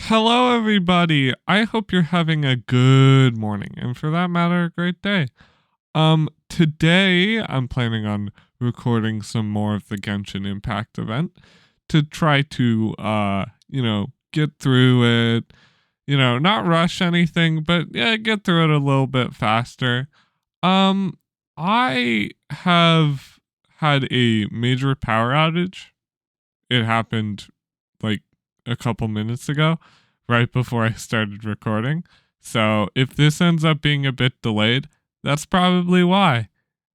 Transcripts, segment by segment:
Hello, everybody. I hope you're having a good morning, and for that matter, a great day. Today I'm planning on recording some more of the Genshin Impact event to try to, get through it. Not rush anything, but yeah, get through it a little bit faster. I have had a major power outage. It happened like a couple minutes ago, right before I started recording. So if this ends up being a bit delayed, that's probably why.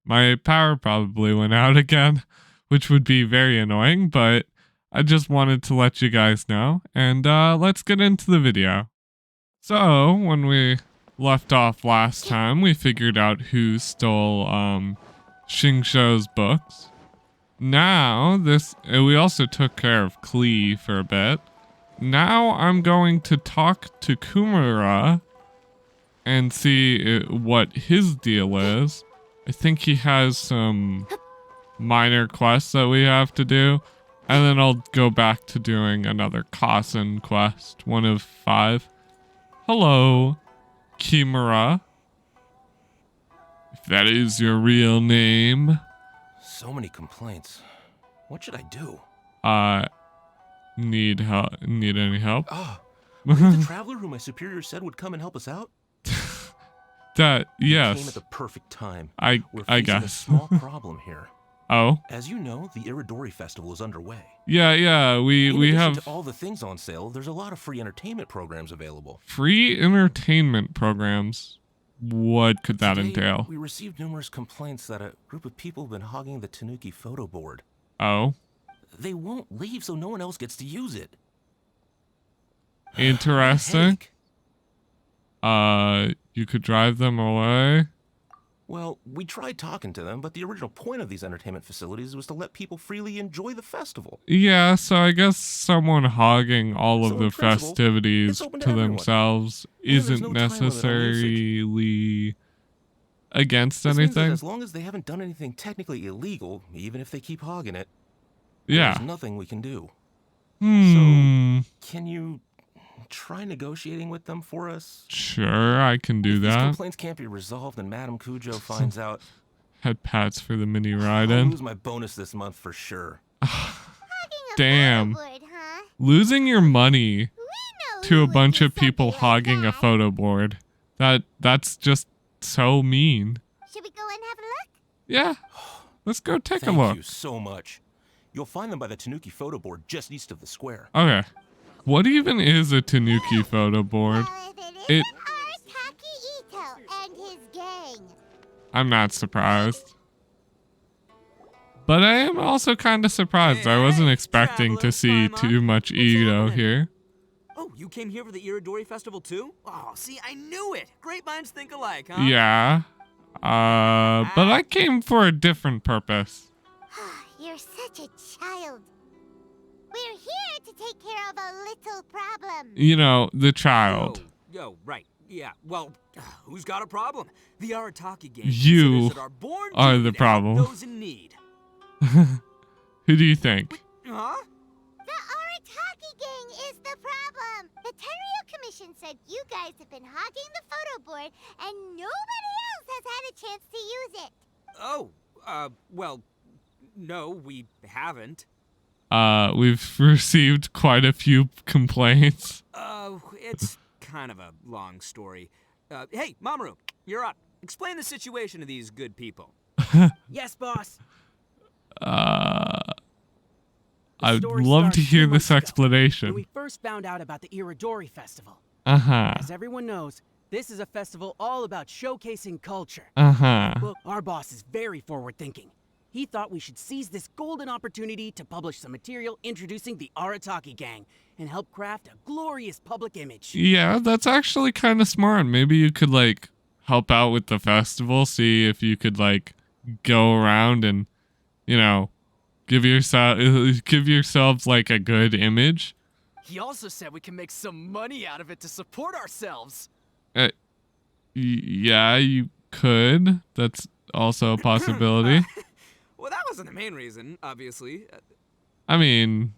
My power probably went out again, which would be very annoying, but I just wanted to let you guys know. And let's get into the video. So when we left off last time, we figured out who stole Xingshou's books. Now, we also took care of Klee for a bit. Now I'm going to talk to Kumara and see what his deal is. I think he has some minor quests that we have to do. And then I'll go back to doing another Kasen quest, one of 5. Hello, Kimura. If that is your real name. So many complaints. What should I do? Need help? Need any help? The traveler who my superior said would come and help us out? Yes. Came at the perfect time. We're facing a small problem here. Oh? As you know, the Iridori Festival is underway. Yeah, we have to all the things on sale, there's a lot of free entertainment programs available. Free entertainment programs? What could that entail? We received numerous complaints that a group of people have been hogging the Tanuki photo board. Oh? They won't leave, so no one else gets to use it. Interesting. You could drive them away? Well, we tried talking to them, but the original point of these entertainment facilities was to let people freely enjoy the festival. Yeah, so I guess someone hogging all of the festivities to themselves isn't necessarily against anything. As long as they haven't done anything technically illegal, even if they keep hogging it, yeah, there's nothing we can do. So, can you try negotiating with them for us? Sure, I can do that. These complaints can't be resolved and Madame Cujo finds out. Head pats for the mini ride in. I'll lose my bonus this month for sure. Damn. Losing your money to a bunch of people hogging a photo board. That's just so mean. Should we go and have a look? Yeah. Let's go take a look. Thank you so much. You'll find them by the Tanuki photo board just east of the square. Okay. What even is a Tanuki photo board? It is Ito and his gang. I'm not surprised. But I am also kind of surprised. I wasn't expecting to see too much Ito here. Oh, you came here for the Iridori Festival too? Oh, see, I knew it. Great minds think alike, huh? Yeah. But I came for a different purpose. You're such a child. We're here to take care of a little problem. You know, the child. Yo, right. Yeah, well, who's got a problem? The Arataki gang. You are the problem. Those in need. Who do you think? Huh? The Arataki gang is the problem. The Tenryu Commission said you guys have been hogging the photo board and nobody else has had a chance to use it. Oh, well, no, we haven't. We've received quite a few complaints. It's kind of a long story. Hey, Mamoru, you're up. Explain the situation to these good people. Yes, boss. I'd love to hear this explanation. When we first found out about the Iridori Festival. As everyone knows, this is a festival all about showcasing culture. Well, our boss is very forward-thinking. He thought we should seize this golden opportunity to publish some material introducing the Arataki gang and help craft a glorious public image. Yeah, that's actually kind of smart. Maybe you could, like, help out with the festival, see if you could, like, go around and, you know, give yourselves, like, a good image. He also said we can make some money out of it to support ourselves. Yeah, you could. That's also a possibility. Well, that wasn't the main reason, obviously. I mean,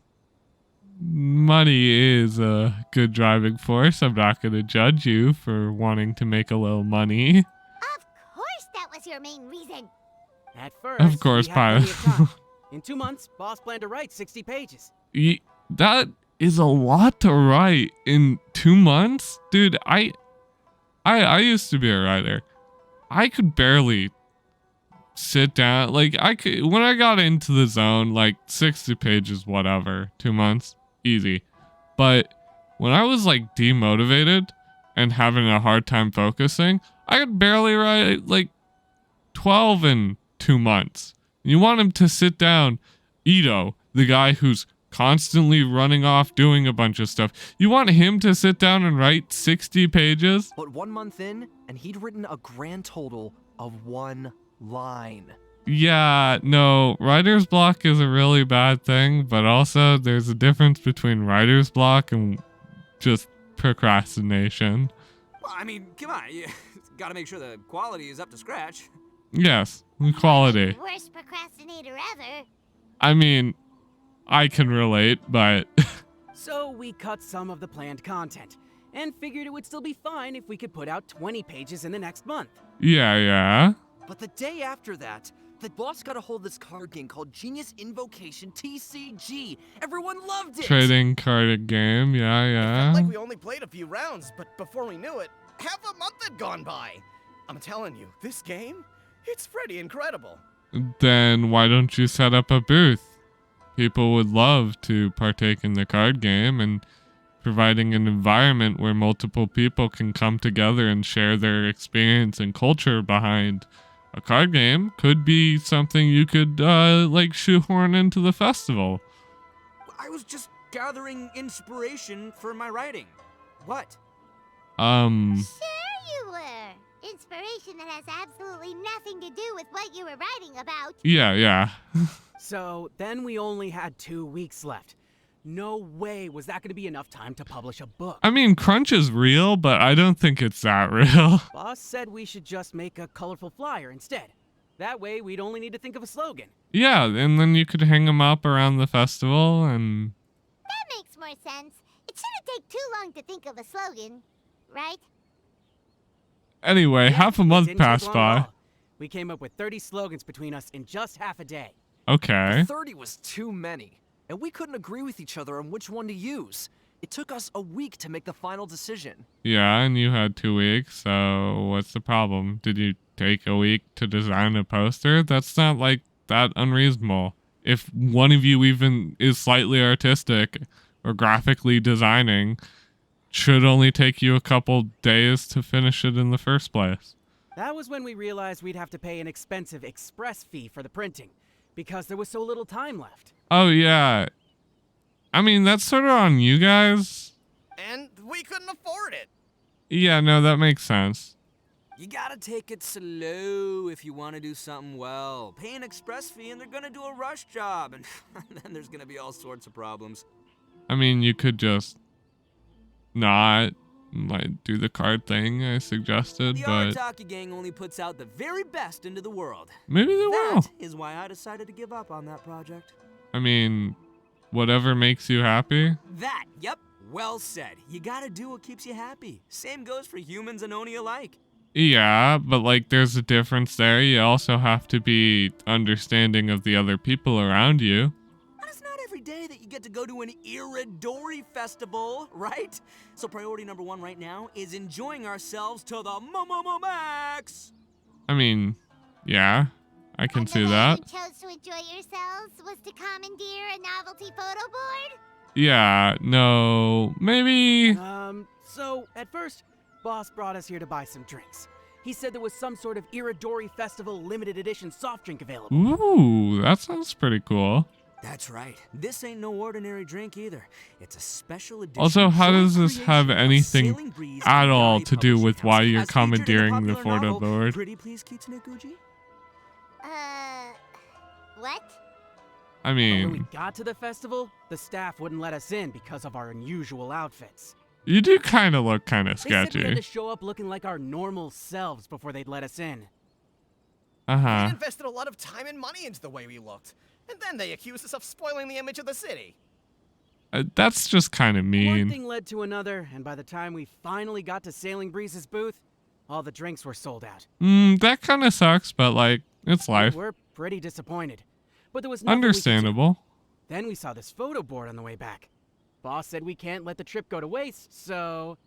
money is a good driving force. I'm not going to judge you for wanting to make a little money. Of course that was your main reason. At first, Of course, we had plenty of time. Pilot. In 2 months, boss planned to write 60 pages. That is a lot to write in 2 months? Dude, I used to be a writer. I could barely sit down. Like, when I got into the zone, like 60 pages, whatever, 2 months, easy. But when I was like demotivated and having a hard time focusing, I could barely write like 12 in 2 months. You want him to sit down, Ito, the guy who's constantly running off doing a bunch of stuff. You want him to sit down and write 60 pages? But 1 month in, and he'd written a grand total of 1 line. Yeah, no, writer's block is a really bad thing, but also there's a difference between writer's block and just procrastination. Well, I mean, come on. You gotta make sure the quality is up to scratch. Yes, quality. Worst procrastinator ever. I mean, I can relate, but... So we cut some of the planned content, and figured it would still be fine if we could put out 20 pages in the next month. Yeah. But the day after that, the boss got a hold of this card game called Genius Invocation TCG. Everyone loved it! Trading card game, It yeah. felt like we only played a few rounds, but before we knew it, half a month had gone by. I'm telling you, this game, it's pretty incredible. Then why don't you set up a booth? People would love to partake in the card game, and providing an environment where multiple people can come together and share their experience and culture behind a card game could be something you could like shoehorn into the festival. I was just gathering inspiration for my writing. What? Sure you were. Inspiration that has absolutely nothing to do with what you were writing about. Yeah. So then we only had 2 weeks left. No way was that going to be enough time to publish a book. I mean, crunch is real, but I don't think it's that real. Boss said we should just make a colorful flyer instead. That way we'd only need to think of a slogan. Yeah, and then you could hang them up around the festival and... That makes more sense. It shouldn't take too long to think of a slogan, right? Anyway, Yeah, half a it month didn't take passed long by. at all. We came up with 30 slogans between us in just half a day. Okay. 30 was too many, and we couldn't agree with each other on which one to use. It took us a week to make the final decision. Yeah, and you had 2 weeks, so what's the problem? Did you take a week to design a poster? That's not like that unreasonable. If one of you even is slightly artistic or graphically designing, should only take you a couple days to finish it in the first place. That was when we realized we'd have to pay an expensive express fee for the printing, because there was so little time left. Oh, yeah. I mean, that's sort of on you guys. And we couldn't afford it. Yeah, no, that makes sense. You gotta take it slow if you want to do something well. Pay an express fee and they're gonna do a rush job, and then there's gonna be all sorts of problems. I mean, you could just not like do the card thing I suggested, The but Arataki gang only puts out the very best into the world. maybe they will. That is why I decided to give up on that project. I mean, whatever makes you happy. That, yep, well said. You gotta do what keeps you happy. Same goes for humans and Oni alike. Yeah, but like there's a difference there. You also have to be understanding of the other people around you. And it's not every day that you get to go to an Iridori festival, right? So priority number 1 right now is enjoying ourselves to the max. I mean, yeah, I can And see the way that. you chose to enjoy yourselves was to commandeer a novelty photo board? Yeah, no, maybe. So at first, boss brought us here to buy some drinks. He said there was some sort of Iridori Festival limited edition soft drink available. Ooh, that sounds pretty cool. That's right. This ain't no ordinary drink either. It's a special edition. Also, how joint does this have creation of anything Sailing Breeze at and all Guy to do Publishing with House, why you're as featured in the commandeering the popular photo novel, board? Pretty Please Kitsune Guji? What? I But when we mean, got to the festival, the staff wouldn't let us in because of our unusual outfits. you do kind of look kind of They said we had sketchy. to show up looking like our normal selves before they'd let us in. Uh We huh. invested a lot of time and money into the way we looked. And then they accused us of spoiling the image of the city. That's just kind of One mean. thing led to another, and by the time we finally got to Sailing Breeze's booth, all the drinks were sold out. That kind of sucks, but like, it's life. We were pretty disappointed. But there was nothing Understandable. we could do. Then we saw this photo board on the way back. Boss said we can't let the trip go to waste, so...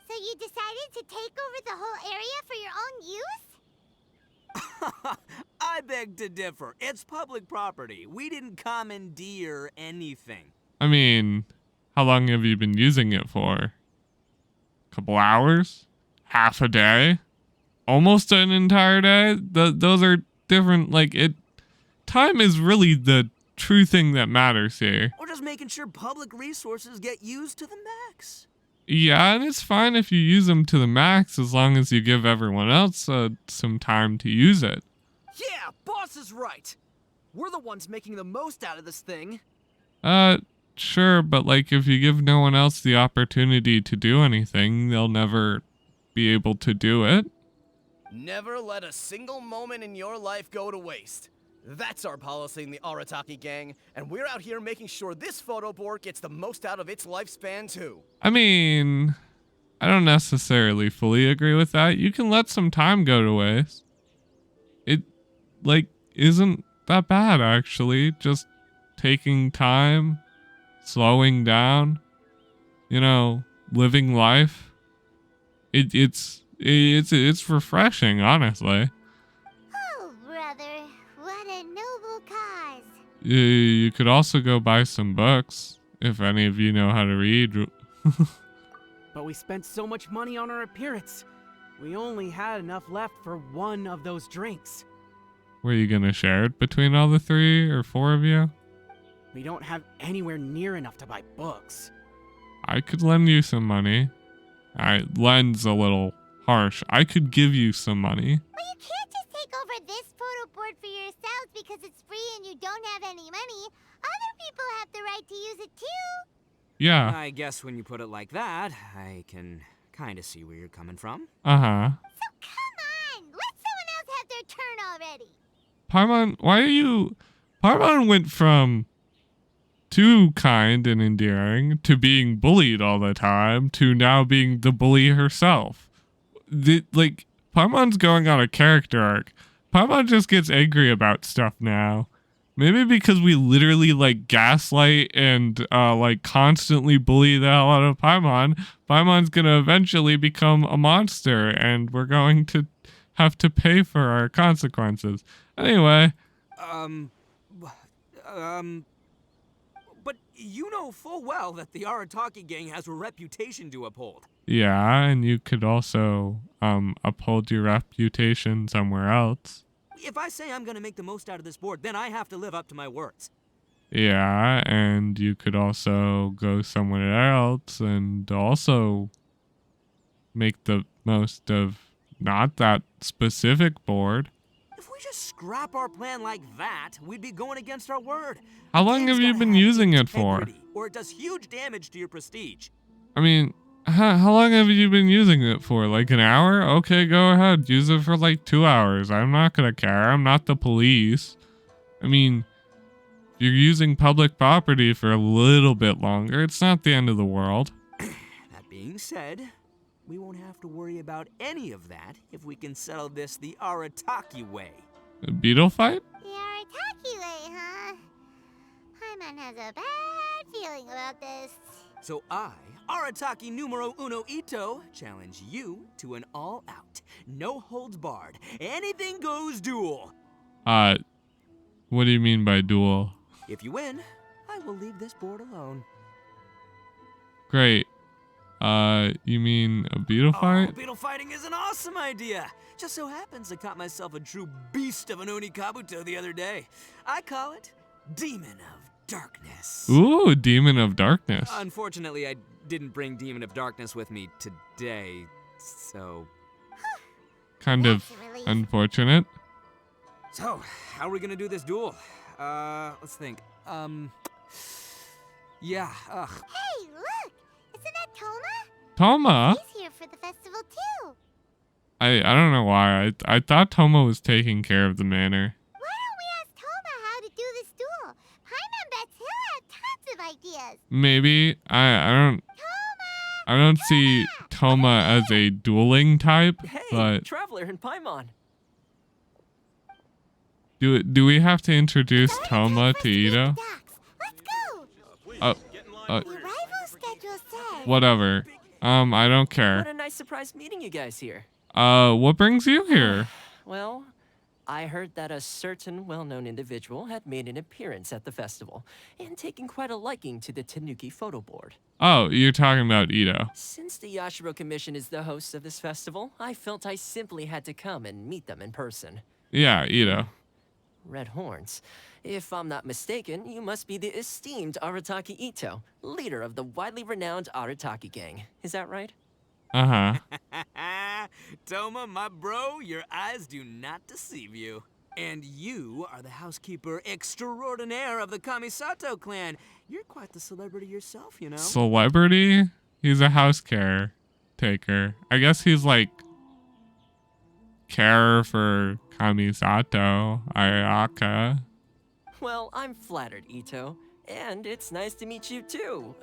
So you decided to take over the whole area for your own use? I beg to differ. It's public property. We didn't commandeer anything. I mean, how long have you been using it for? Couple hours? Half a day? Almost an entire day? Those are different, like, time is really the true thing that matters here. We're just making sure public resources get used to the max. Yeah, and it's fine if you use them to the max as long as you give everyone else some time to use it. Yeah, boss is right. We're the ones making the most out of this thing. Sure, but like if you give no one else the opportunity to do anything, they'll never be able to do it. Never let a single moment in your life go to waste. That's our policy in the Arataki gang, and we're out here making sure this photo board gets the most out of its lifespan too. I mean, I don't necessarily fully agree with that. You can let some time go to waste. It, like, isn't that bad, actually. Just taking time, slowing down, you know, living life. It's refreshing, honestly. Oh, brother, what a noble cause. You could also go buy some books, if any of you know how to read. But we spent so much money on our appearance. We only had enough left for one of those drinks. Were you gonna share it between all the 3 or 4 of you? We don't have anywhere near enough to buy books. I could lend you some money. Lend's a little harsh. I could give you some money. Well, you can't just take over this photo board for yourselves because it's free and you don't have any money. Other people have the right to use it too. Yeah. I guess when you put it like that, I can kind of see where you're coming from. Uh-huh. So come on, let someone else have their turn already. Paimon, why are you... Paimon went from too kind and endearing to being bullied all the time to now being the bully herself. Paimon's going on a character arc. Paimon just gets angry about stuff now. Maybe because we literally, like, gaslight and, constantly bully the hell out of Paimon. Paimon's gonna eventually become a monster, and we're going to have to pay for our consequences. Anyway. But you know full well that the Arataki gang has a reputation to uphold. Yeah, and you could also, uphold your reputation somewhere else. If I say I'm gonna make the most out of this board, then I have to live up to my words. Yeah, and you could also go somewhere else and also make the most of not that specific board. If we just scrap our plan like that, we'd be going against our word. How long have you been using it for? Or it does huge damage to your prestige. I mean, how long have you been using it for? Like an hour? Okay, go ahead. Use it for like 2 hours. I'm not gonna care. I'm not the police. I mean, if you're using public property for a little bit longer, it's not the end of the world. That being said, we won't have to worry about any of that if we can settle this the Arataki way. A beetle fight? The Arataki way, huh? Paimon has a bad feeling about this. So I, Arataki numero uno Ito, challenge you to an all-out, no-holds-barred, anything-goes duel. What do you mean by duel? If you win, I will leave this board alone. Great. You mean a beetle fight? Oh, beetle fighting is an awesome idea. Just so happens I caught myself a true beast of an Onikabuto the other day. I call it Demon of Darkness. Ooh, Demon of Darkness. Unfortunately, I didn't bring Demon of Darkness with me today, so... Kind of unfortunate. So, how are we gonna do this duel? Let's think. Yeah, Hey, look! Isn't that Toma? Toma? He's here for the festival too. I don't know why. I thought Toma was taking care of the manor. Why don't we ask Toma how to do this duel? Paimon bets he'll have tons of ideas. Maybe. I don't see Toma as a dueling type, Hey, but Traveler and Paimon. do we have to introduce Toma to Ito? Let's go. Oh, The arrival schedule says. whatever. I don't What care. a nice surprise meeting you guys here. What brings you here? Well, I heard that a certain well-known individual had made an appearance at the festival and taken quite a liking to the Tanuki photo board. Oh, you're talking about Ito. Since the Yashiro Commission is the host of this festival, I felt I simply had to come and meet them in person. Yeah, Ito. Red Horns. If I'm not mistaken, you must be the esteemed Arataki Ito, leader of the widely renowned Arataki gang. Is that right? Uh-huh. Toma, my bro, your eyes do not deceive you. And you are the housekeeper extraordinaire of the Kamisato clan. You're quite the celebrity yourself, you know. Celebrity? He's a house caretaker. I guess he's like care for Kamisato, Ayaka. Well, I'm flattered, Ito. And it's nice to meet you too,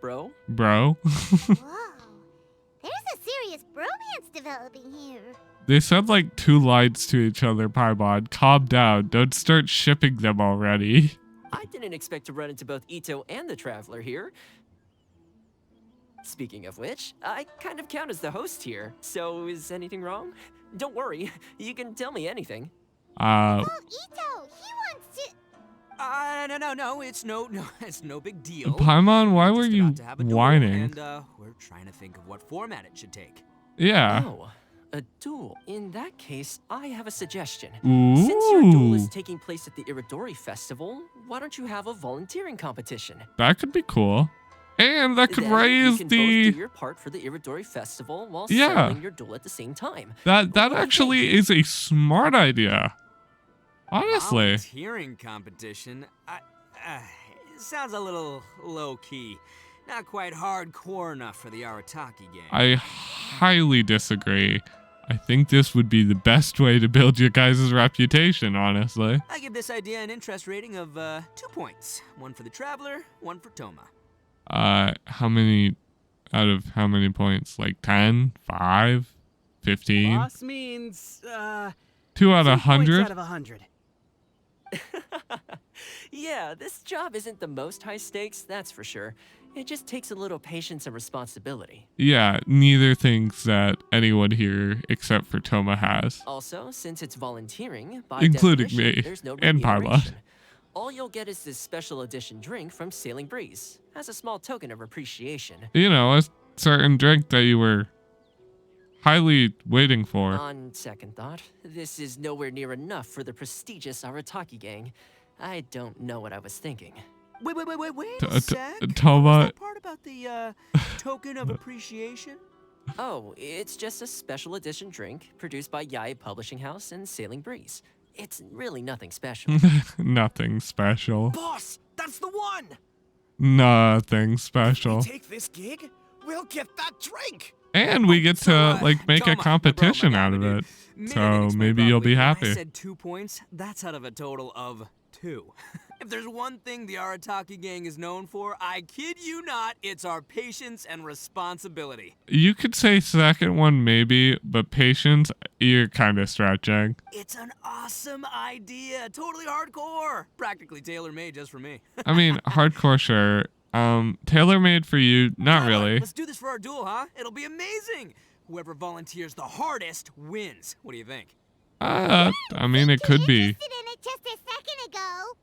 bro. Bro. Whoa. There's a serious bromance developing here. They said like 2 lines to each other, Paimon. Calm down. Don't start shipping them already. I didn't expect to run into both Ito and the Traveler here. Speaking of which, I kind of count as the host here, so is anything wrong? Don't worry, you can tell me anything. Oh, Ito, he wants to. No, it's no big deal. Paimon, why were Just you about to have a duel, whining? And we're trying to think of what format it should take. Yeah. Oh, a duel. In that case, I have a suggestion. Ooh. Since your duel is taking place at the Iridori Festival, why don't you have a volunteering competition? That could be cool. And that could Then you raise can both the... do your part for the Iridori Festival while Yeah. settling your duel at the same time. That actually is a smart idea. Honestly. Volunteering competition? It sounds a little low-key. Not quite hardcore enough for the Arataki gang. I highly disagree. I think this would be the best way to build your guys' reputation, honestly. I give this idea an interest rating of 2 points. 1 for the Traveler, 1 for Toma. How many out of how many points? Like 10, 5, 15? Boss means 2 out of 2 points 100? out of 100. Yeah, this job isn't the most high stakes, that's for sure. It just takes a little patience and responsibility. Yeah, neither things that anyone here except for Toma has. Also, since it's volunteering, by Including definition, me there's no and Paimon. remuneration. All you'll get is this special edition drink from Sailing Breeze, as a small token of appreciation. You know, a certain drink that you were highly waiting for. On second thought, this is nowhere near enough for the prestigious Arataki gang. I don't know what I was thinking. Wait a sec. Toma. Was that part about the token of appreciation? Oh, it's just a special edition drink produced by Yae Publishing House and Sailing Breeze. It's really nothing special. Nothing special. Boss, that's the one! Nothing special. If we take this gig, we'll get that drink! And we get to like make a Toma, competition bro, out of it. Minute So explain maybe you'll be properly. When happy. I said 2 points, that's out of a total of 2. If there's one thing the Arataki gang is known for, I kid you not, it's our patience and responsibility. You could say second one maybe, but patience, you're kind of stretching. It's an awesome idea. Totally hardcore. Practically tailor-made just for me. I mean, hardcore sure. Tailor-made for you, not Come on, really. Let's do this for our duel, huh? It'll be amazing. Whoever volunteers the hardest wins. What do you think? I mean, it could be. Interested in it just a second ago.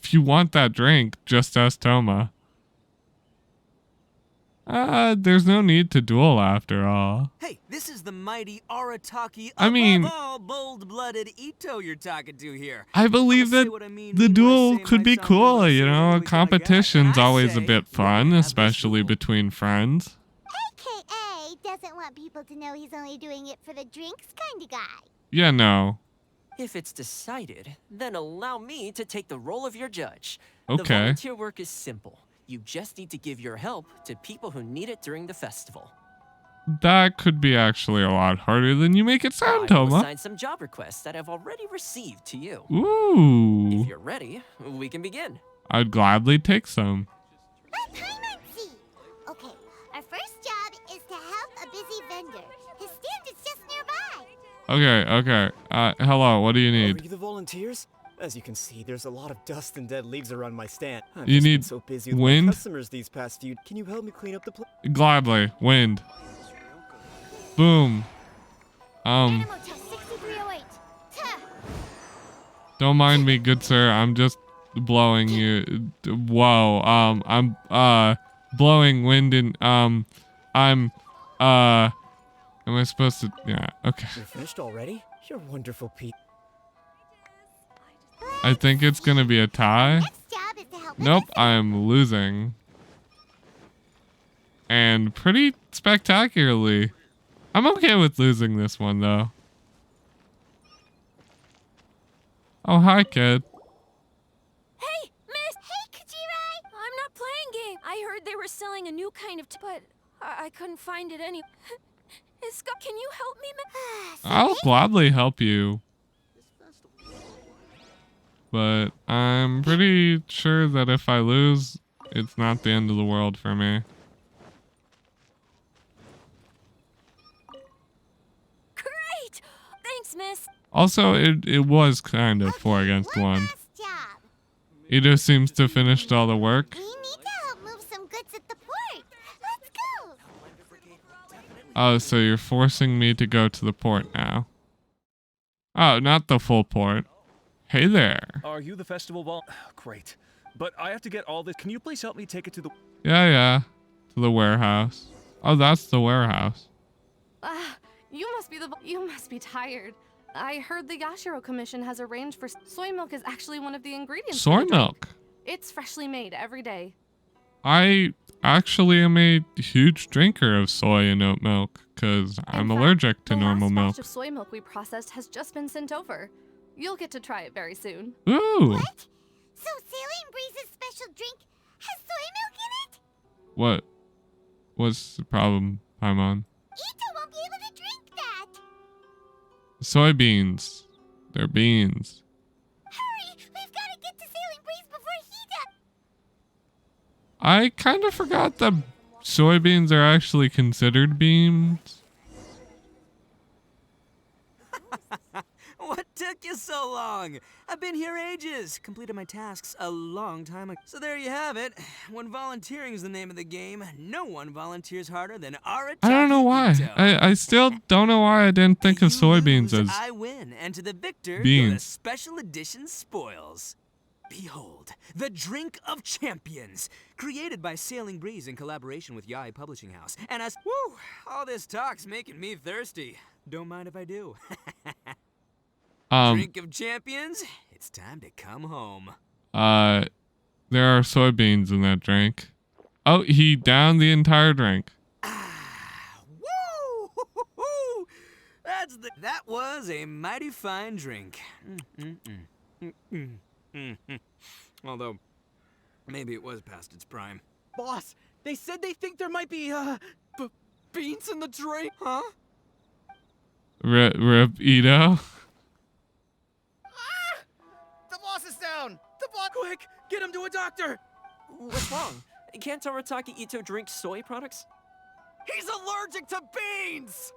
If you want that drink, just ask Toma. There's no need to duel after all. Hey, this is the mighty Arataki, I mean- above all bold-blooded Ito you're talking to here. I believe I'ma say that what I mean the when I duel say could my be song cool, is you know? really A what I got. competition's I always a say bit we fun, have this especially duel. between friends. AKA doesn't want people to know he's only doing it for the drinks kind of guy. Yeah, no. If it's decided, then allow me to take the role of your judge. The Okay. volunteer work is simple. You just need to give your help to people who need it during the festival. that could be actually a lot harder than you make it sound, I will Toma. assign some job requests that I've already received to you. Ooh. If you're ready, we can begin. I'd gladly take some. Okay, our first job is to help a busy vendor. His stand is just nearby. Okay. Hello, what do you Are need? you the volunteers? As you can see, there's a lot of dust and dead leaves around my stand. I've You just been need so busy with wind? my customers these past few. Can you help me clean up the place? Gladly. Wind. Boom. Animal test 6308. Tuh. Don't mind me, good sir. I'm just blowing you. Whoa. I'm blowing wind in am I supposed to? Yeah, okay. You're finished already? You're wonderful, Pete. I think it's gonna be a tie. Next job is to help. Nope, I'm losing. And pretty spectacularly. I'm okay with losing this one though. Oh, hi, kid. Hey, miss! Hey, Kajirai! I'm not playing game. I heard they were selling a new kind of but I couldn't find it any. Scott, can you help me, miss? I'll gladly help you. But I'm pretty sure that if I lose, it's not the end of the world for me. Great! Thanks, miss. Also, it was kind of 4 against 1. Last job. Ito seems to have finished all the work. We need to help move some goods at the port. Let's go. Oh, so you're forcing me to go to the port now. Oh, not the full port. Hey there. Are you the festival ball? Great. But I have to get all this. Can you please help me take it to the... Yeah. To the warehouse. Oh, that's the warehouse. You must be tired. I heard the Yashiro Commission has arranged for soy milk is actually one of the ingredients. Soy milk? It's freshly made every day. I actually am a huge drinker of soy and oat milk because I'm allergic to normal The milk. last batch of soy milk we processed has just been sent over. You'll get to try it very soon. Ooh. What? So Saline Breeze's special drink has soy milk in it? What? What's the problem, Paimon? Ito won't be able to drink that. Soybeans. They're beans. Hurry! We've got to get to Saline Breeze before he does. I kind of forgot that soybeans are actually considered beans. What took you so long? I've been here ages. Completed my tasks a long time ago. So there you have it. When volunteering is the name of the game, no one volunteers harder than Arataki. I don't know why. I still don't know why I didn't think of soybeans as I win, and to the victor beans. go the special edition spoils. Behold, the Drink of Champions, created by Sailing Breeze in collaboration with Yai Publishing House. And as all this talk's making me thirsty. Don't mind if I do. Drink of Champions, it's time to come home. There are soybeans in that drink. Oh, he downed the entire drink. Woo! That was a mighty fine drink. Although, maybe it was past its prime. Boss, they said they think there might be, beans in the drink. Huh? Rip Ito. The boss is down! The boss— Quick, get him to a doctor! What's wrong? Can't Arataki Ito drink soy products? He's allergic to beans!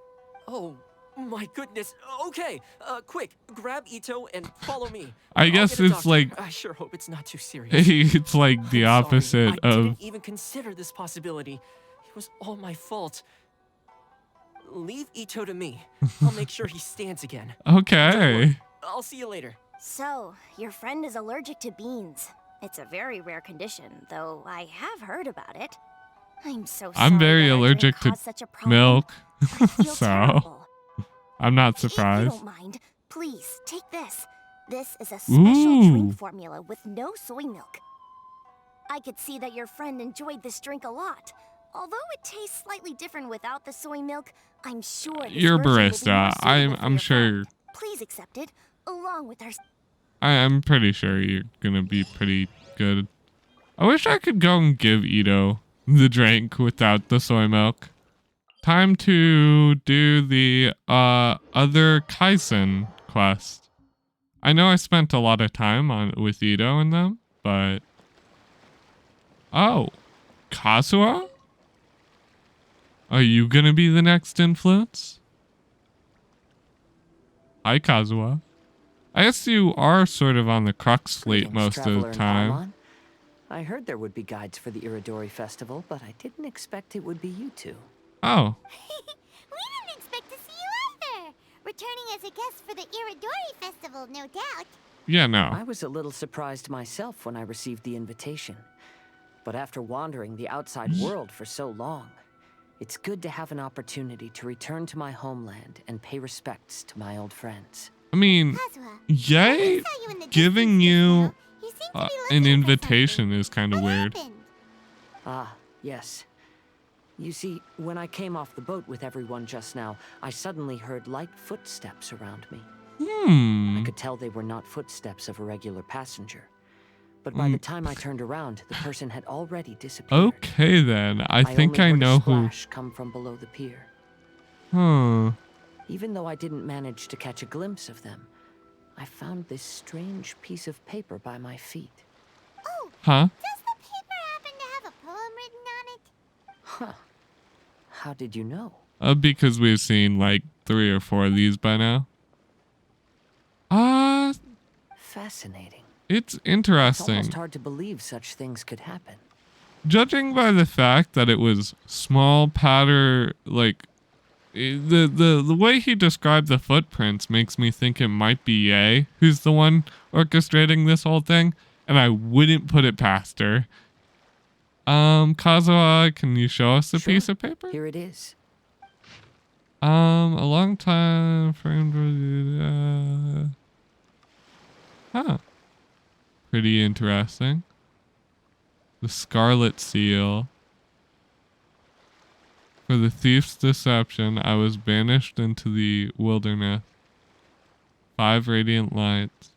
Oh, my goodness. Okay, quick, grab Ito and follow me. I guess it's doctor. like... I sure hope it's not too serious. It's like the opposite I of... didn't even consider this possibility. It was all my fault. Leave Ito to me. I'll make sure he stands again. Okay. I'll see you later. So, your friend is allergic to beans. It's a very rare condition, though I have heard about it. I'm so sorry. I'm very that our allergic drink to caused such a problem. milk. I feel So, terrible. I'm not If you surprised. don't mind, please take this. This is a special drink formula with no soy milk. I could see that your friend enjoyed this drink a lot. Although it tastes slightly different without the soy milk, I'm sure this You're a version will be more barista. suitable for I'm your sure... friend. Please accept it, along with our... I'm pretty sure you're gonna be pretty good. I wish I could go and give Ito the drink without the soy milk. Time to do the other Kaisen quest. I know I spent a lot of time with Ito and them, but oh, Kazuha? Are you gonna be the next influence? Hi, Kazuha. I guess you are sort of on the Crux fleet most of the time. I heard there would be guides for the Iridori Festival, but I didn't expect it would be you two. Oh. We didn't expect to see you either. Returning as a guest for the Iridori Festival, no doubt. Yeah, no. I was a little surprised myself when I received the invitation. But after wandering the outside world for so long, it's good to have an opportunity to return to my homeland and pay respects to my old friends. I mean, yay, giving you an invitation is kind of weird. Ah, yes. You see, when I came off the boat with everyone just now, I suddenly heard light footsteps around me. I could tell they were not footsteps of a regular passenger. But by the time I turned around, the person had already disappeared. Okay then, I think I know who. Come from below the pier. Even though I didn't manage to catch a glimpse of them, I found this strange piece of paper by my feet. Oh, huh? Does the paper happen to have a poem written on it? Huh. How did you know? Because we've seen like 3 or 4 of these by now. Fascinating. It's interesting. It's almost hard to believe such things could happen. Judging by the fact that it was small patter, like the way he described the footprints makes me think it might be Ye who's the one orchestrating this whole thing, and I wouldn't put it past her. Kazuha, can you show us the piece of paper? Here it is. A long time framed. Huh. Pretty interesting. The Scarlet Seal. For the thief's deception, I was banished into the wilderness. 5 radiant lights.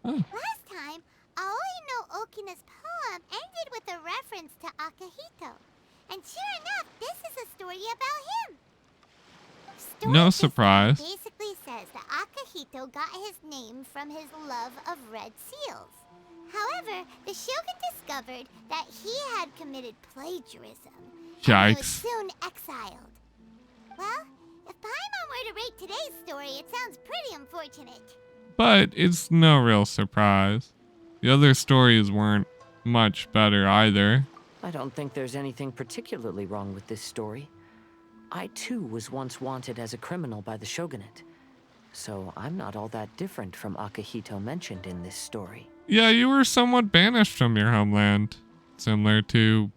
Oh. Last time, Aoi no Okina's poem ended with a reference to Akihito. And sure enough, this is a story about him. No surprise. Basically says that Akihito got his name from his love of red seals. However, the Shogun discovered that he had committed plagiarism. Yikes. And was soon exiled. Well, if Paimon were to rate today's story, it sounds pretty unfortunate. But it's no real surprise. The other stories weren't much better either. I don't think there's anything particularly wrong with this story. I too was once wanted as a criminal by the shogunate. So I'm not all that different from Akihito mentioned in this story. Yeah, you were somewhat banished from your homeland. Similar to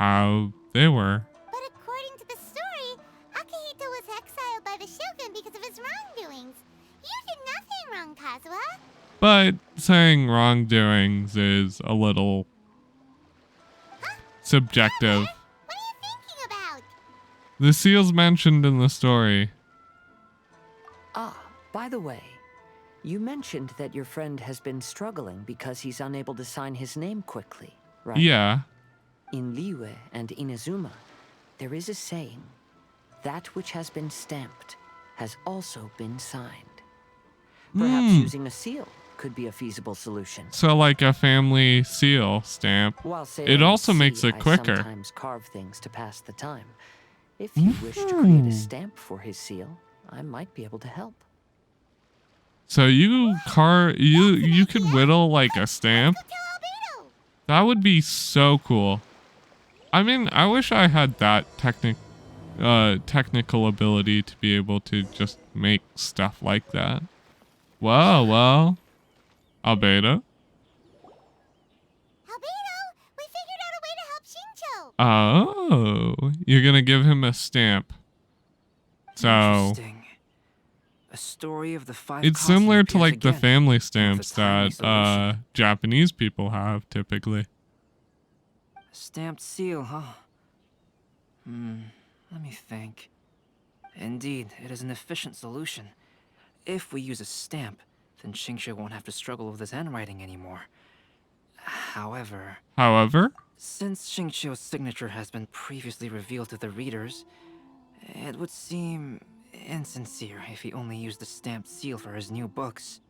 how they were. But according to the story, Akihito was exiled by the shogun because of his wrongdoings. You did nothing wrong, Kazuha. But saying wrongdoings is a little subjective. What are you thinking about? The seals mentioned in the story. Ah, by the way, you mentioned that your friend has been struggling because he's unable to sign his name quickly, right? Yeah. In Liyue and Inazuma, there is a saying, that which has been stamped has also been signed. Perhaps using a seal could be a feasible solution. So like a family seal stamp. It also makes it quicker. I sometimes carve things to pass the time. If you wish to create a stamp for his seal, I might be able to help. So you could whittle like a stamp? That would be so cool. I mean, I wish I had that technical ability to be able to just make stuff like that. Well, Albedo. Albedo, we figured out a way to help Shincho. Oh, you're gonna give him a stamp. So a story of the 5 it's similar to like the again, family stamps that Japanese people have typically. A stamped seal, huh? Let me think. Indeed, it is an efficient solution. If we use a stamp, then Xingqiu won't have to struggle with his handwriting anymore. However, However, since Xingqiu's signature has been previously revealed to the readers, It would seem insincere if he only used the stamped seal for his new books.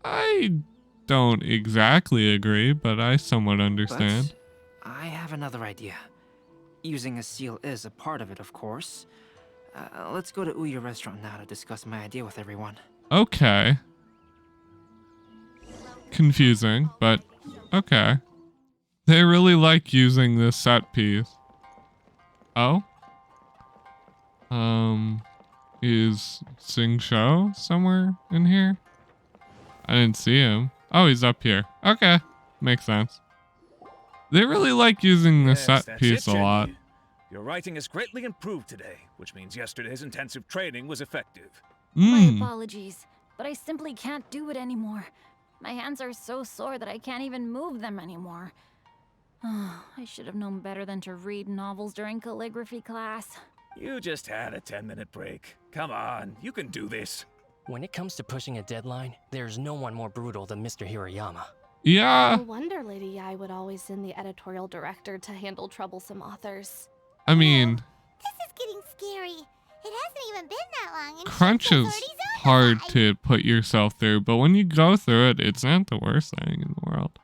I don't exactly agree, but I somewhat understand. But I have another idea. Using a seal is a part of it, of course. Let's go to Ouya restaurant now to discuss my idea with everyone. Okay. Confusing, but okay. They really like using this set piece. Oh? Is Sing Shou somewhere in here? I didn't see him. Oh, he's up here. Okay. Makes sense. They really like using the set piece a lot. Your writing has greatly improved today, which means yesterday's intensive training was effective. My apologies, but I simply can't do it anymore. My hands are so sore that I can't even move them anymore. I should have known better than to read novels during calligraphy class. You just had a 10-minute break. Come on, you can do this. When it comes to pushing a deadline, there's no one more brutal than Mr. Hirayama. Yeah. No wonder Lady Yai would always send the editorial director to handle troublesome authors. I mean, This is getting scary. It hasn't even been that long. And crunch is hard to put yourself through, but when you go through it, it's not the worst thing in the world.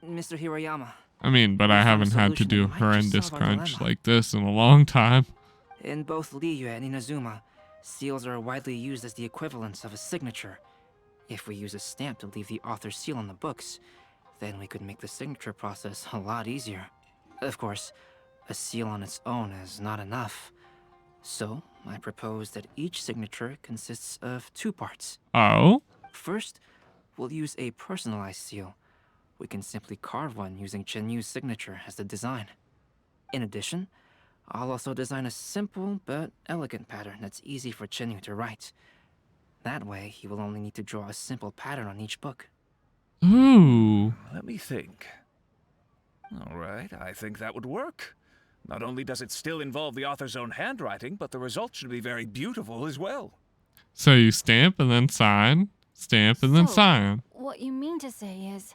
Mr. Hirayama. I mean, but I haven't had to do horrendous crunch like this in a long time. In both Liyue and Inazuma, seals are widely used as the equivalents of a signature. If we use a stamp to leave the author's seal on the books, then we could make the signature process a lot easier. Of course, a seal on its own is not enough. So, I propose that each signature consists of 2 parts. Oh? First, we'll use a personalized seal. We can simply carve one using Chenyu's signature as the design. In addition, I'll also design a simple but elegant pattern that's easy for Chenyu to write. That way, he will only need to draw a simple pattern on each book. Ooh. Let me think. All right, I think that would work. Not only does it still involve the author's own handwriting, but the result should be very beautiful as well. So you stamp and then sign, stamp and then sign. What you mean to say is,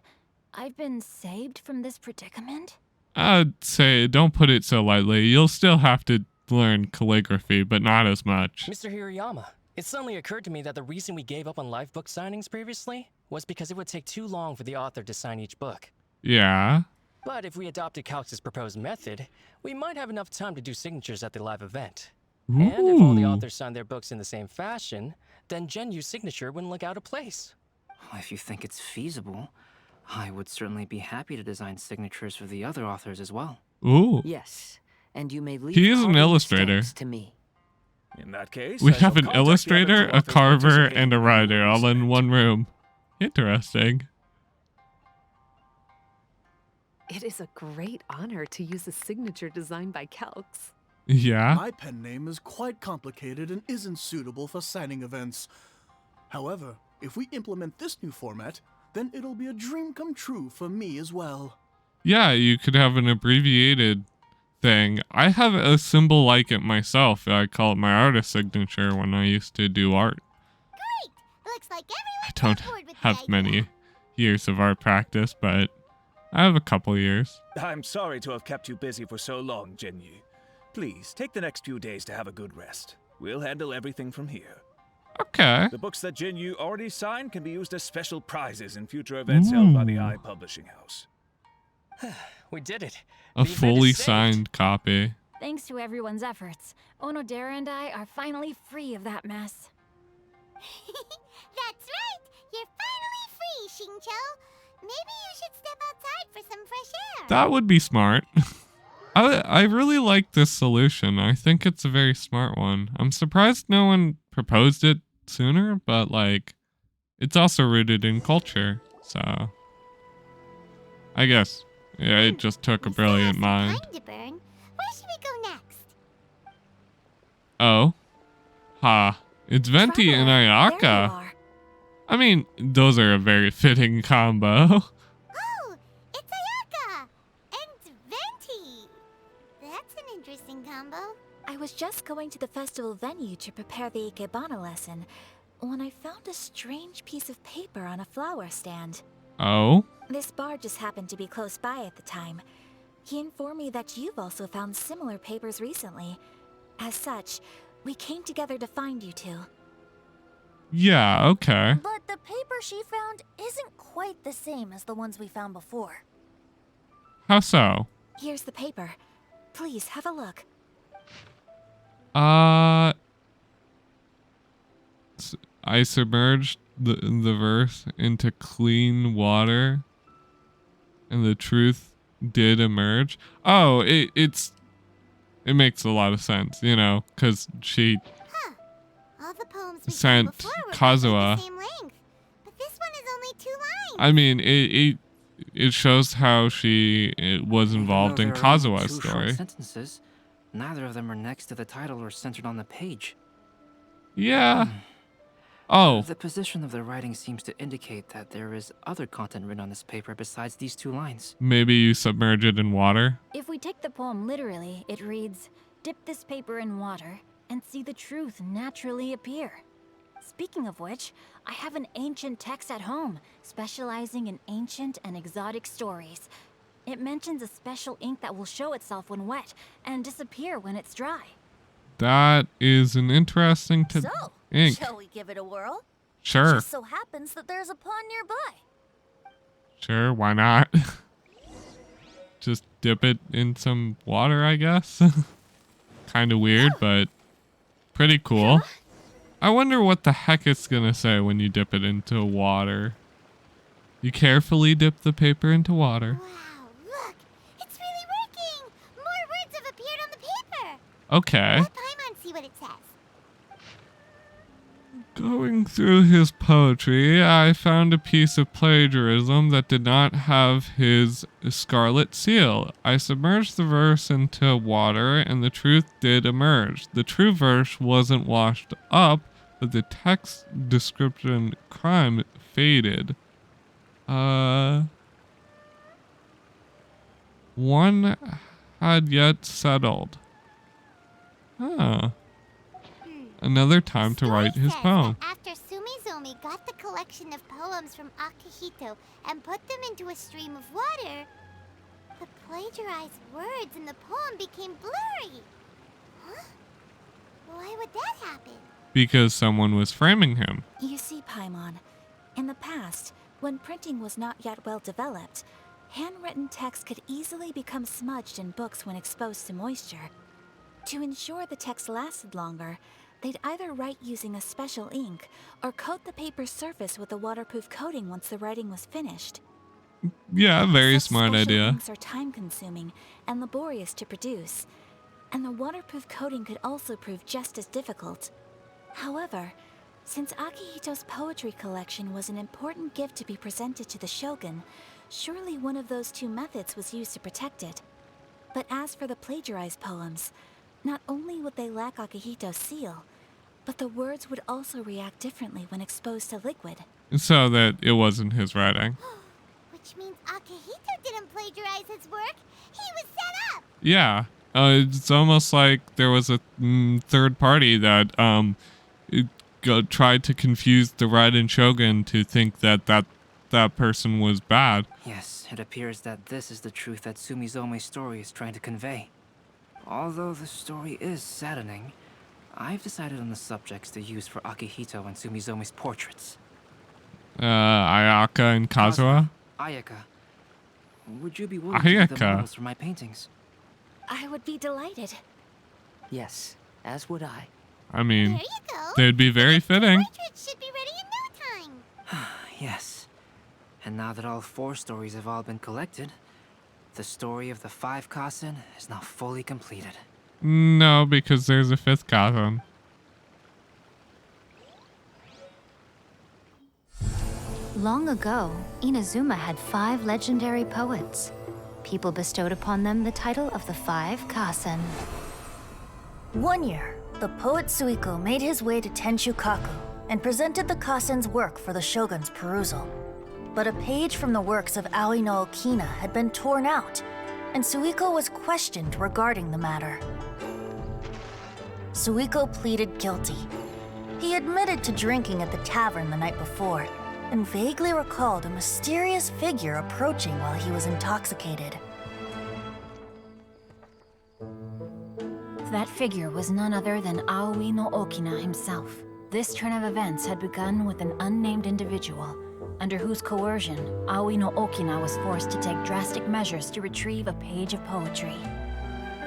I've been saved from this predicament? I'd say don't put it so lightly. You'll still have to learn calligraphy, but not as much. Mr. Hirayama, it suddenly occurred to me that the reason we gave up on live book signings previously was because it would take too long for the author to sign each book. Yeah. But if we adopted Calx's proposed method, we might have enough time to do signatures at the live event. Ooh. And if all the authors signed their books in the same fashion, then Genyu's signature wouldn't look out of place. If you think it's feasible, I would certainly be happy to design signatures for the other authors as well. Ooh. Yes, and you may leave He is an carving illustrator. stamps to me. In that case, We I shall have an contact the other illustrator, 2 a authors carver, participating and a in the writer all in event. one room. Interesting. It is a great honor to use a signature designed by Calx. Yeah. My pen name is quite complicated and isn't suitable for signing events. However, if we implement this new format, then it'll be a dream come true for me as well. Yeah, you could have an abbreviated thing. I have a symbol like it myself. I call it my artist signature when I used to do art. Great! Looks like I everyone's don't on board with the have idea. many years of art practice, but I have a couple years. I'm sorry to have kept you busy for so long, Genyu. Please, take the next few days to have a good rest. We'll handle everything from here. Okay. The books that Genyu already signed can be used as special prizes in future events held by the I Publishing House. We did it. A The event fully is saved. signed copy. Thanks to everyone's efforts, Onodera and I are finally free of that mess. That's right! You're finally free, Xingqiu! Maybe you should step outside for some fresh air. That would be smart. I really like this solution. I think it's a very smart one. I'm surprised no one proposed it sooner, but like, it's also rooted in culture, so I guess, yeah, it just took a brilliant mind. Time to burn. Where should we go next? Oh. Ha. It's Venti and Ayaka. I mean, those are a very fitting combo. Oh, it's Ayaka! And Venti! That's an interesting combo. I was just going to the festival venue to prepare the Ikebana lesson when I found a strange piece of paper on a flower stand. Oh? This bar just happened to be close by at the time. He informed me that you've also found similar papers recently. As such, We came together to find you two. Yeah, okay. But the paper she found isn't quite the same as the ones we found before. How so? Here's the paper. Please, have a look. I submerged the verse into clean water, and the truth did emerge. Oh, it makes a lot of sense, you know, because she All the poems we sent found before were Kazuha. the same length, but this one is only 2 lines. I mean, it shows how she was involved in Even though there are only Kazuha's 2 short story. sentences, neither of them are next to the title or centered on the page. Yeah. Oh. The position of the writing seems to indicate that there is other content written on this paper besides these 2 lines. Maybe you submerge it in water. If we take the poem literally, it reads, "Dip this paper in water and see the truth naturally appear." Speaking of which, I have an ancient text at home, specializing in ancient and exotic stories. It mentions a special ink that will show itself when wet and disappear when it's dry. That is an interesting ink. Shall we give it a whirl? Sure. Just so happens that there's a pond nearby. Sure, why not? Just dip it in some water, I guess. Kind of weird, but pretty cool. I wonder what the heck it's gonna say when you dip it into water. You carefully dip the paper into water. Wow, look! It's really working! More words have appeared on the paper! Okay. Let Paimon see what it says. Going through his poetry, I found a piece of plagiarism that did not have his scarlet seal. I submerged the verse into water, and the truth did emerge. The true verse wasn't washed up, but the text description crime faded. One had yet settled. Huh. Another time to write his poem. After Sumizomi got the collection of poems from Akihito and put them into a stream of water, the plagiarized words in the poem became blurry. Huh? Why would that happen? Because someone was framing him. You see, Paimon, in the past, when printing was not yet well developed, handwritten text could easily become smudged in books when exposed to moisture. To ensure the text lasted longer, they'd either write using a special ink or coat the paper's surface with a waterproof coating once the writing was finished. Yeah, very Such smart special idea. inks are time-consuming and laborious to produce, and the waterproof coating could also prove just as difficult. However, since Akihito's poetry collection was an important gift to be presented to the shogun, surely one of those 2 methods was used to protect it. But as for the plagiarized poems, not only would they lack Akihito's seal, but the words would also react differently when exposed to liquid. So that it wasn't his writing. Which means Akihito didn't plagiarize his work. He was set up. Yeah. It's almost like there was a third party that tried to confuse the Raiden Shogun to think that person was bad. Yes, it appears that this is the truth that Sumizome's story is trying to convey. Although the story is saddening, I've decided on the subjects to use for Akihito and Sumizome's portraits. Ayaka and Kazuha? Ayaka, would you be willing to be the Ayaka. models for my paintings? I would be delighted. Yes, as would I. I mean, There you go. they'd be very fitting. Portraits should be ready in no time. Yes. And now that all 4 stories have all been collected, the story of the 5 Kasen is now fully completed. No, because there's a 5th Kasen. Long ago, Inazuma had 5 legendary poets. People bestowed upon them the title of the 5 Kasen. One year, the poet Suiko made his way to Tenshukaku and presented the Kasen's work for the shogun's perusal. But a page from the works of Aoi no Okina had been torn out, and Suiko was questioned regarding the matter. Suiko pleaded guilty. He admitted to drinking at the tavern the night before, and vaguely recalled a mysterious figure approaching while he was intoxicated. That figure was none other than Aoi no Okina himself. This turn of events had begun with an unnamed individual, under whose coercion, Aoi no Okina was forced to take drastic measures to retrieve a page of poetry.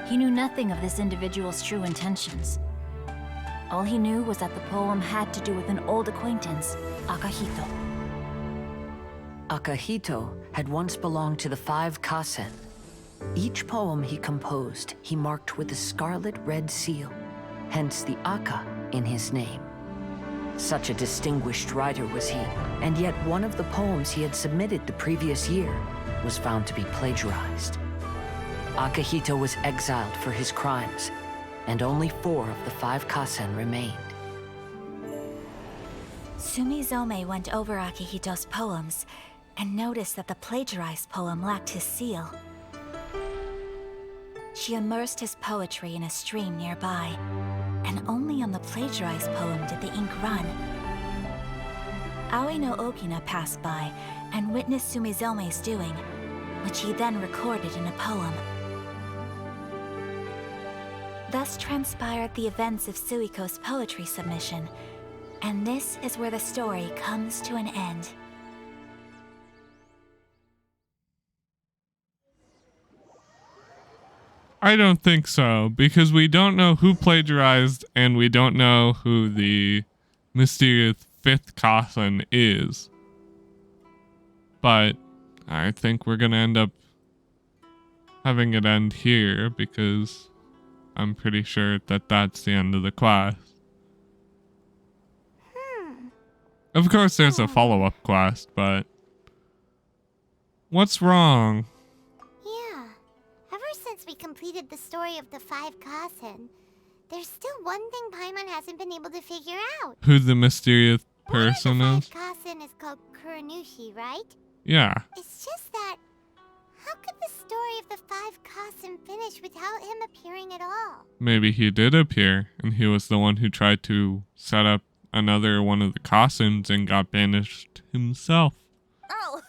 He knew nothing of this individual's true intentions. All he knew was that the poem had to do with an old acquaintance, Akahito. Akahito had once belonged to the 5 Kasen. Each poem he composed, he marked with a scarlet red seal, hence the Aka in his name. Such a distinguished writer was he, and yet one of the poems he had submitted the previous year was found to be plagiarized. Akahito was exiled for his crimes, and only 4 of the 5 Kasen remained. Sumizome went over Akihito's poems and noticed that the plagiarized poem lacked his seal. She immersed his poetry in a stream nearby, and only on the plagiarized poem did the ink run. Aoi no Okina passed by and witnessed Sumizome's doing, which he then recorded in a poem. Thus transpired the events of Suiko's poetry submission, and this is where the story comes to an end. I don't think so, because we don't know who plagiarized and we don't know who the mysterious 5th Kasen is. But I think we're gonna end up having it end here because I'm pretty sure that that's the end of the quest. Of course there's a follow-up quest, but what's wrong? Yeah. Ever since we completed the story of the 5 Kasen, there's still one thing Paimon hasn't been able to figure out. Who the mysterious person One of is? the 5 Kasen is called Kuronushi, right? Yeah. It's just that, how could the story of the 5 Kasen finish without him appearing at all? Maybe he did appear, and he was the one who tried to set up another one of the Kasens and got banished himself. Oh!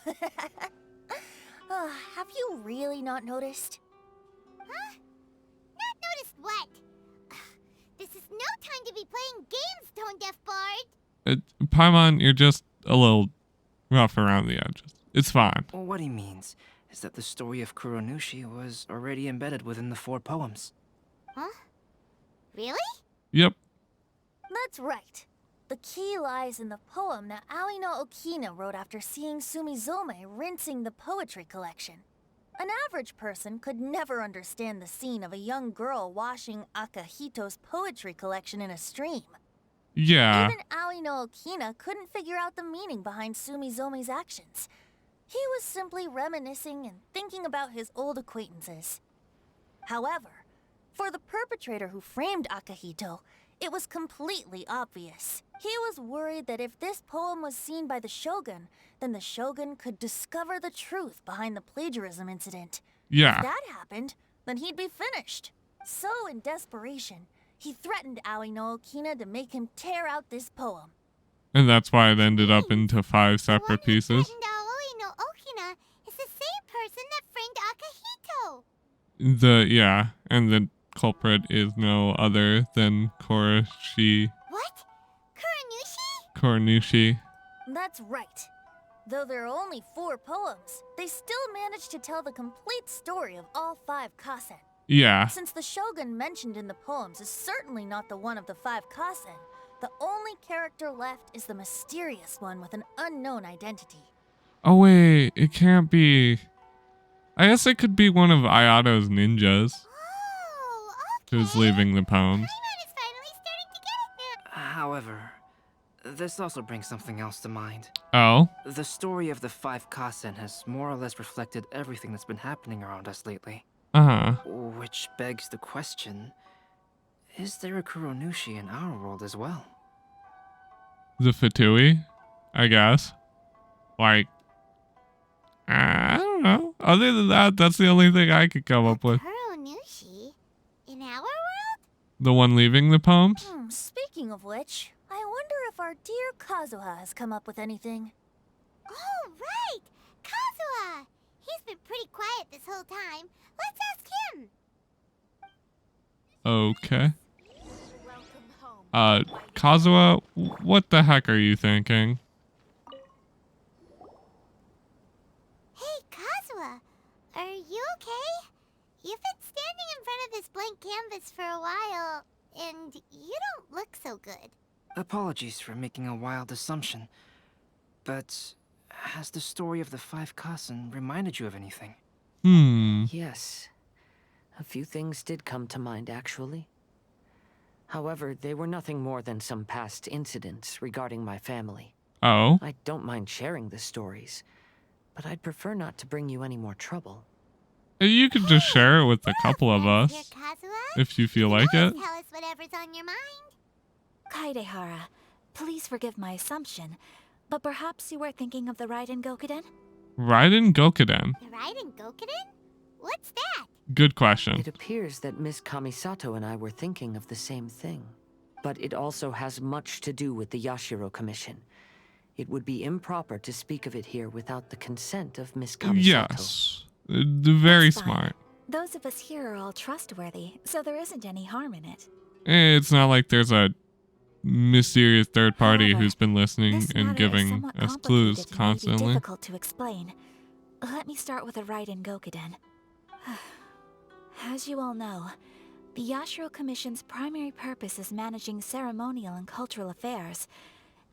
Have you really not noticed? Huh? Not noticed what? This is no time to be playing games, Tone Deaf Bard! Paimon, you're just a little rough around the edges. It's fine. Well, what he means is that the story of Kuronushi was already embedded within the 4 poems. Huh? Really? Yep. That's right. The key lies in the poem that Aoi no Okina wrote after seeing Sumizome rinsing the poetry collection. An average person could never understand the scene of a young girl washing Akahito's poetry collection in a stream. Yeah. Even Aoi no Okina couldn't figure out the meaning behind Sumizome's actions. He was simply reminiscing and thinking about his old acquaintances. However, for the perpetrator who framed Akahito, it was completely obvious. He was worried that if this poem was seen by the Shogun, then the Shogun could discover the truth behind the plagiarism incident. Yeah. If that happened, then he'd be finished. So in desperation, he threatened Aoi no Okina to make him tear out this poem. And that's why it ended up into 5 separate pieces. Aoi no Okina is the same person that framed Akahito! And the culprit is no other than Kuronushi. What? Kuronushi. That's right. Though there are only 4 poems, they still managed to tell the complete story of all 5 Kasen. Yeah. Since the Shogun mentioned in the poems is certainly not the one of the 5 Kasen, the only character left is the mysterious one with an unknown identity. Oh wait, it can't be. I guess it could be one of Ayato's ninjas. Who's leaving the poems. However, this also brings something else to mind. Oh? The story of the 5 Kasen has more or less reflected everything that's been happening around us lately. Uh-huh. Which begs the question, is there a Kuronushi in our world as well? The Fatui, I guess. Like, I don't know. Other than that, that's the only thing I could come up with. Kuronushi? In our world? The one leaving the poems? Speaking of which, I wonder if our dear Kazuha has come up with anything. Oh, right! Kazuha! He's been pretty quiet this whole time. Let's ask him. Okay. Kazuha, what the heck are you thinking? Hey, Kazuha, are you okay? You've been standing in front of this blank canvas for a while, and you don't look so good. Apologies for making a wild assumption, but has the story of the 5 Kasen reminded you of anything? Yes. A few things did come to mind, actually. However, they were nothing more than some past incidents regarding my family. Oh? I don't mind sharing the stories, but I'd prefer not to bring you any more trouble. You could just share it with a couple of us, if you feel like it. Tell us whatever's on your mind. Kaidehara, please forgive my assumption, but perhaps you were thinking of the Raiden Gokuden? Raiden Gokuden? The Raiden Gokuden? What's that? Good question. It appears that Miss Kamisato and I were thinking of the same thing. But it also has much to do with the Yashiro Commission. It would be improper to speak of it here without the consent of Miss Kamisato. Yes. Very smart. Those of us here are all trustworthy, so there isn't any harm in it. It's not like there's a mysterious third party who's been listening and giving us clues constantly. Difficult to explain. Let me start with the Raiden Gokuden. As you all know, the Yashiro Commission's primary purpose is managing ceremonial and cultural affairs,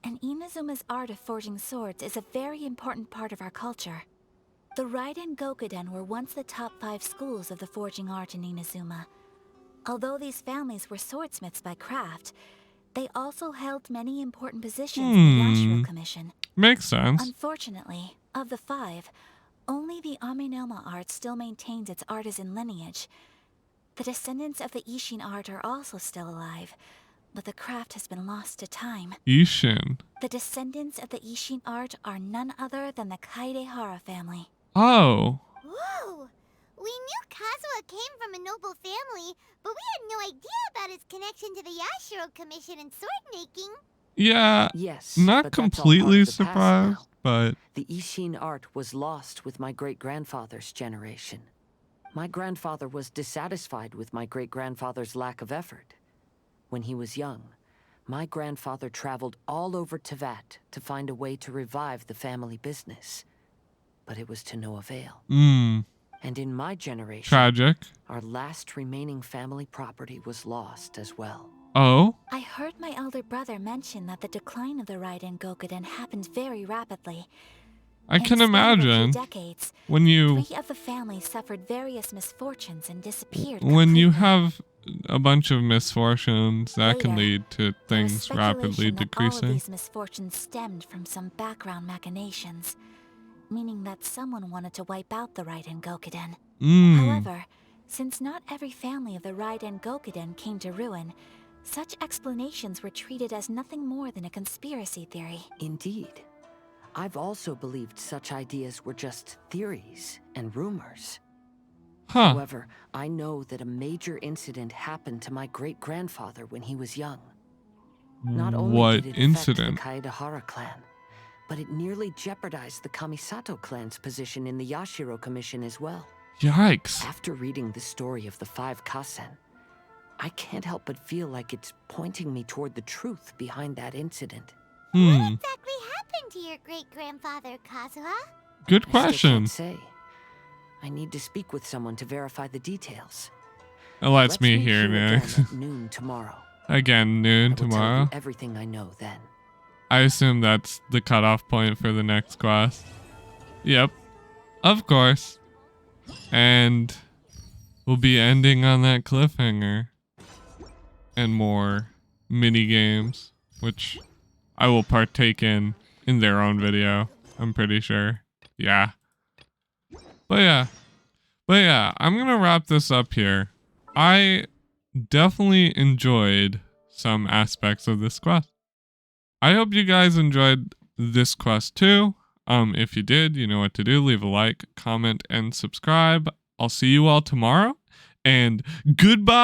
and Inazuma's art of forging swords is a very important part of our culture. The Raiden Gokuden were once the top 5 schools of the forging art in Inazuma. Although these families were swordsmiths by craft, they also held many important positions in the Yashiro Commission. Makes sense. Unfortunately, of the 5, only the Amenoma art still maintains its artisan lineage. The descendants of the Ishin art are also still alive, but the craft has been lost to time. Ishin. The descendants of the Ishin art are none other than the Kaidehara family. Oh. Whoa! We knew Kazuha came from a noble family, but we had no idea about his connection to the Yashiro Commission and sword making. Yeah, yes, not completely surprised, but... The Ishin art was lost with my great-grandfather's generation. My grandfather was dissatisfied with my great-grandfather's lack of effort. When he was young, my grandfather traveled all over Teyvat to find a way to revive the family business. But it was to no avail. And in my generation, tragic. Our last remaining family property was lost as well. Oh? I heard my elder brother mention that the decline of the Raiden Gokuden happened very rapidly. I can imagine. Decades, when you 3 of the families suffered various misfortunes and disappeared. When you have a bunch of misfortunes, that can lead to things rapidly decreasing. All of these misfortunes stemmed from some background machinations, meaning that someone wanted to wipe out the Raiden Gokuden. However, since not every family of the Raiden Gokuden came to ruin, such explanations were treated as nothing more than a conspiracy theory. Indeed. I've also believed such ideas were just theories and rumors. However, I know that a major incident happened to my great-grandfather when he was young. Not only did it affect the Kaidehara clan, but it nearly jeopardized the Kamisato clan's position in the Yashiro Commission as well. Yikes. After reading the story of the 5 Kasen, I can't help but feel like it's pointing me toward the truth behind that incident. What exactly happened to your great-grandfather, Kazuha? Good question. I can't say. I need to speak with someone to verify the details. Let's meet here, Nick. At noon tomorrow. Again, noon tomorrow. Tell you everything I know then. I assume that's the cutoff point for the next quest. Yep. Of course. And we'll be ending on that cliffhanger. And more mini games, which I will partake in their own video, I'm pretty sure. Yeah. But yeah, I'm gonna wrap this up here. I definitely enjoyed some aspects of this quest. I hope you guys enjoyed this quest too. If you did, you know what to do. Leave a like, comment, and subscribe. I'll see you all tomorrow. And goodbye!